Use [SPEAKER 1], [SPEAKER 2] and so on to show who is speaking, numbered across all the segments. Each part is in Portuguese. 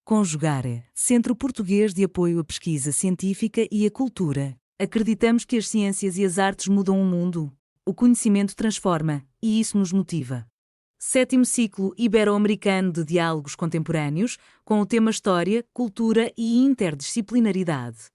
[SPEAKER 1] Conjugare, Centro Português de Apoio à Pesquisa Científica e à Cultura. Acreditamos que as ciências e as artes mudam o mundo. O conhecimento transforma, e isso nos motiva. Sétimo ciclo ibero-americano de diálogos contemporâneos, com o tema História, Cultura e Interdisciplinaridade.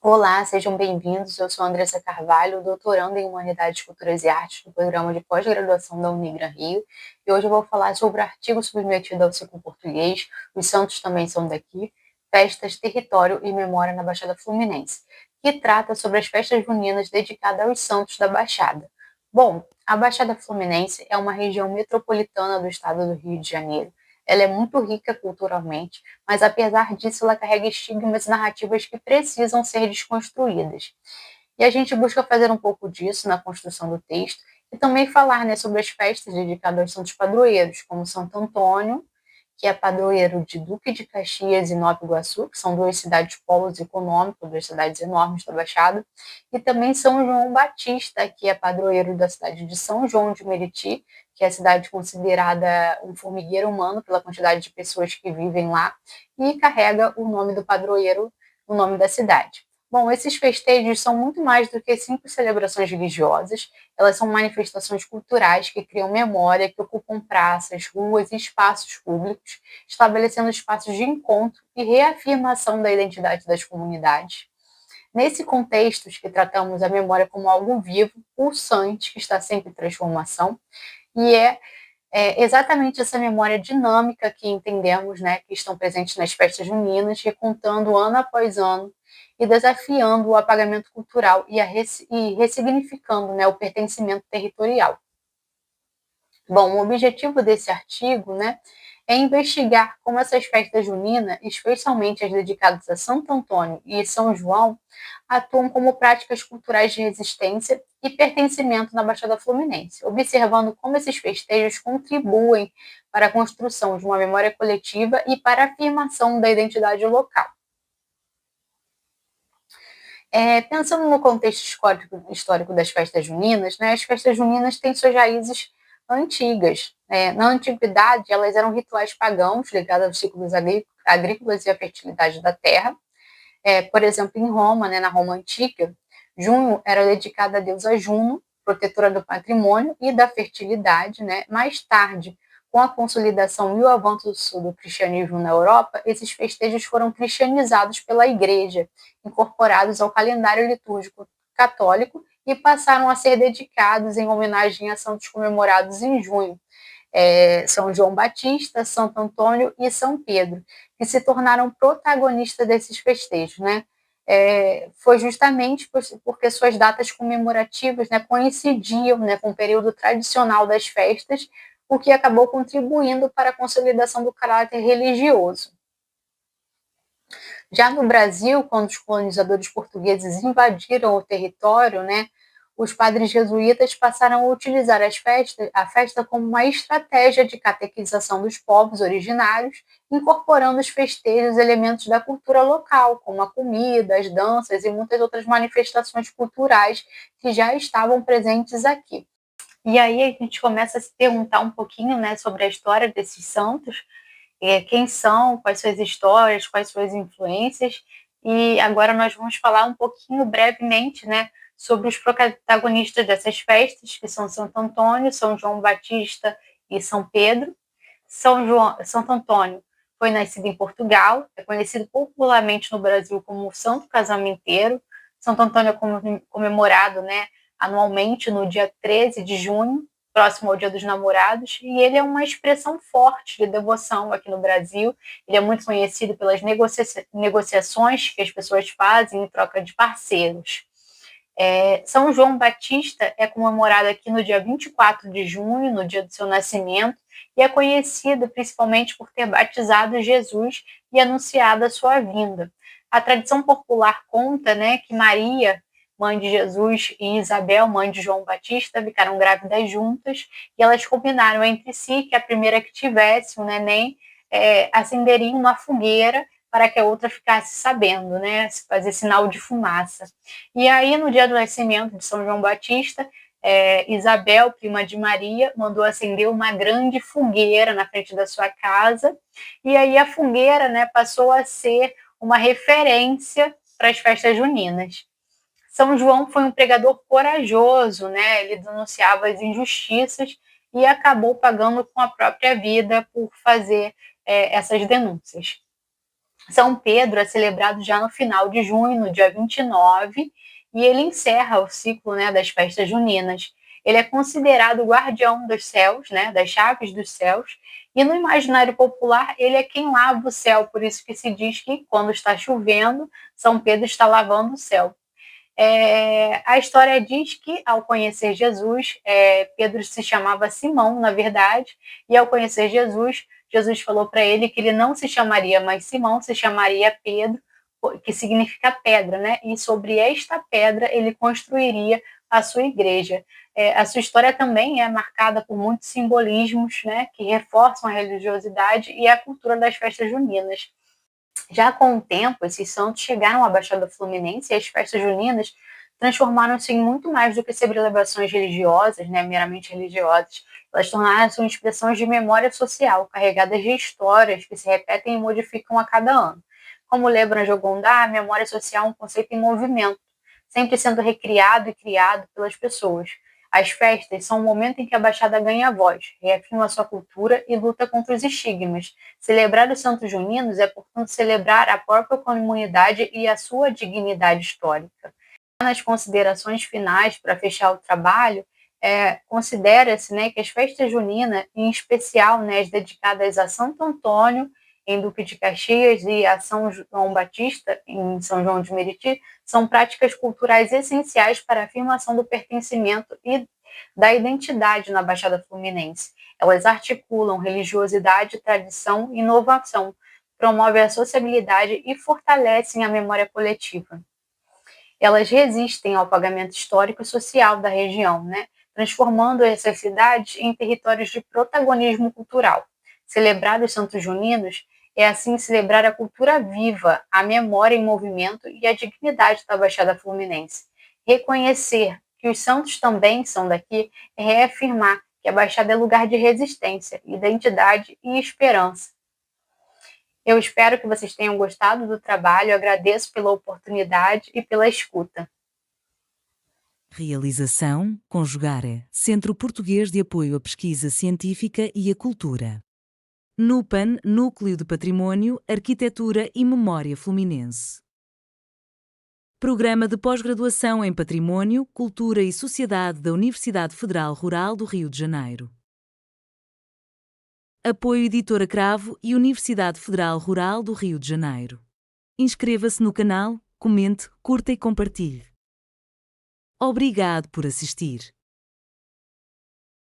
[SPEAKER 2] Olá, sejam bem-vindos. Eu sou Andressa Carvalho, doutoranda em Humanidades, Culturas e Artes do programa de pós-graduação da Unigran Rio. E hoje eu vou falar sobre o artigo submetido ao ciclo português, Os Santos Também São Daqui, Festas, Território e Memória na Baixada Fluminense, que trata sobre as festas juninas dedicadas aos santos da Baixada. Bom, a Baixada Fluminense é uma região metropolitana do estado do Rio de Janeiro. Ela é muito rica culturalmente, mas apesar disso ela carrega estigmas e narrativas que precisam ser desconstruídas. E a gente busca fazer um pouco disso na construção do texto e também falar, né, sobre as festas dedicadas aos santos padroeiros, como Santo Antônio, que é padroeiro de Duque de Caxias e Nova Iguaçu, que são duas cidades polos econômicos, duas cidades enormes da Baixada, e também São João Batista, que é padroeiro da cidade de São João de Meriti, que é a cidade considerada um formigueiro humano pela quantidade de pessoas que vivem lá, e carrega o nome do padroeiro, o nome da cidade. Bom, esses festejos são muito mais do que simples celebrações religiosas, elas são manifestações culturais que criam memória, que ocupam praças, ruas e espaços públicos, estabelecendo espaços de encontro e reafirmação da identidade das comunidades. Nesse contexto que tratamos a memória como algo vivo, pulsante, que está sempre em transformação, e exatamente essa memória dinâmica que entendemos, né, que estão presentes nas festas juninas, recontando ano após ano e desafiando o apagamento cultural e ressignificando, né, o pertencimento territorial. Bom, o objetivo desse artigo, né, é investigar como essas festas juninas, especialmente as dedicadas a Santo Antônio e São João, atuam como práticas culturais de resistência e pertencimento na Baixada Fluminense, observando como esses festejos contribuem para a construção de uma memória coletiva e para a afirmação da identidade local. Pensando no contexto histórico das festas juninas, né, as festas juninas têm suas raízes antigas. Na antiguidade, elas eram rituais pagãos ligados aos ciclos agrícolas e à fertilidade da terra. Por exemplo, em Roma, né, na Roma antiga, junho era dedicado à deusa Juno, protetora do patrimônio e da fertilidade. Né? Mais tarde, com a consolidação e o avanço do cristianismo na Europa, esses festejos foram cristianizados pela Igreja, incorporados ao calendário litúrgico católico e passaram a ser dedicados em homenagem a santos comemorados em junho. São João Batista, Santo Antônio e São Pedro, que se tornaram protagonistas desses festejos, né? Foi justamente porque suas datas comemorativas, né, coincidiam, né, com o período tradicional das festas, o que acabou contribuindo para a consolidação do caráter religioso. Já no Brasil, quando os colonizadores portugueses invadiram o território, né, os padres jesuítas passaram a utilizar a festa como uma estratégia de catequização dos povos originários, incorporando os festejos elementos da cultura local, como a comida, as danças e muitas outras manifestações culturais que já estavam presentes aqui. E aí a gente começa a se perguntar um pouquinho, né, sobre a história desses santos, quem são, quais suas histórias, quais suas influências, e agora nós vamos falar um pouquinho brevemente, né, sobre os protagonistas dessas festas, que são Santo Antônio, São João Batista e São Pedro. Santo Antônio foi nascido em Portugal, é conhecido popularmente no Brasil como Santo Casamenteiro. Santo Antônio é comemorado, né, anualmente no dia 13 de junho, próximo ao Dia dos Namorados, e ele é uma expressão forte de devoção aqui no Brasil. Ele é muito conhecido pelas negociações que as pessoas fazem em troca de parceiros. São João Batista é comemorado aqui no dia 24 de junho, no dia do seu nascimento, e é conhecido principalmente por ter batizado Jesus e anunciado a sua vinda. A tradição popular conta, né, que Maria, mãe de Jesus, e Isabel, mãe de João Batista, ficaram grávidas juntas, e elas combinaram entre si que a primeira que tivesse um neném acenderia uma fogueira para que a outra ficasse sabendo, né, fazer sinal de fumaça. E aí, no dia do nascimento de São João Batista, Isabel, prima de Maria, mandou acender uma grande fogueira na frente da sua casa, e aí a fogueira, né, passou a ser uma referência para as festas juninas. São João foi um pregador corajoso, né? Ele denunciava as injustiças e acabou pagando com a própria vida por fazer essas denúncias. São Pedro é celebrado já no final de junho, no dia 29, e ele encerra o ciclo, né, das festas juninas. Ele é considerado o guardião dos céus, né, das chaves dos céus, e no imaginário popular ele é quem lava o céu, por isso que se diz que quando está chovendo, São Pedro está lavando o céu. A história diz que, ao conhecer Jesus, Pedro se chamava Simão, na verdade, e ao conhecer Jesus, Jesus falou para ele que ele não se chamaria mais Simão, se chamaria Pedro, que significa pedra, né? E sobre esta pedra ele construiria a sua igreja. A sua história também é marcada por muitos simbolismos, né, que reforçam a religiosidade e a cultura das festas juninas. Já com o tempo, esses santos chegaram à Baixada Fluminense e as festas juninas transformaram-se em muito mais do que celebrações religiosas, né, meramente religiosas. Elas tornaram-se expressões de memória social, carregadas de histórias que se repetem e modificam a cada ano. Como lembra Jogondá, a memória social é um conceito em movimento, sempre sendo recriado e criado pelas pessoas. As festas são o momento em que a Baixada ganha voz, reafirma sua cultura e luta contra os estigmas. Celebrar os Santos Juninos é, portanto, celebrar a própria comunidade e a sua dignidade histórica. Nas considerações finais, para fechar o trabalho, considera-se, né, que as festas juninas, em especial, né, as dedicadas a Santo Antônio, em Duque de Caxias, e a São João Batista, em São João de Meriti, são práticas culturais essenciais para a afirmação do pertencimento e da identidade na Baixada Fluminense. Elas articulam religiosidade, tradição e inovação, promovem a sociabilidade e fortalecem a memória coletiva. Elas resistem ao apagamento histórico e social da região, né, transformando essas cidades em territórios de protagonismo cultural. Celebrar os Santos Juninos é, assim, celebrar a cultura viva, a memória em movimento e a dignidade da Baixada Fluminense. Reconhecer que os santos também são daqui é reafirmar que a Baixada é lugar de resistência, identidade e esperança. Eu espero que vocês tenham gostado do trabalho, eu agradeço pela oportunidade e pela escuta.
[SPEAKER 1] Realização, Conjugare, Centro Português de Apoio à Pesquisa Científica e à Cultura. NUPAN, Núcleo de Património, Arquitetura e Memória Fluminense. Programa de Pós-Graduação em Património, Cultura e Sociedade da Universidade Federal Rural do Rio de Janeiro. Apoio Editora Cravo e Universidade Federal Rural do Rio de Janeiro. Inscreva-se no canal, comente, curta e compartilhe. Obrigado por assistir.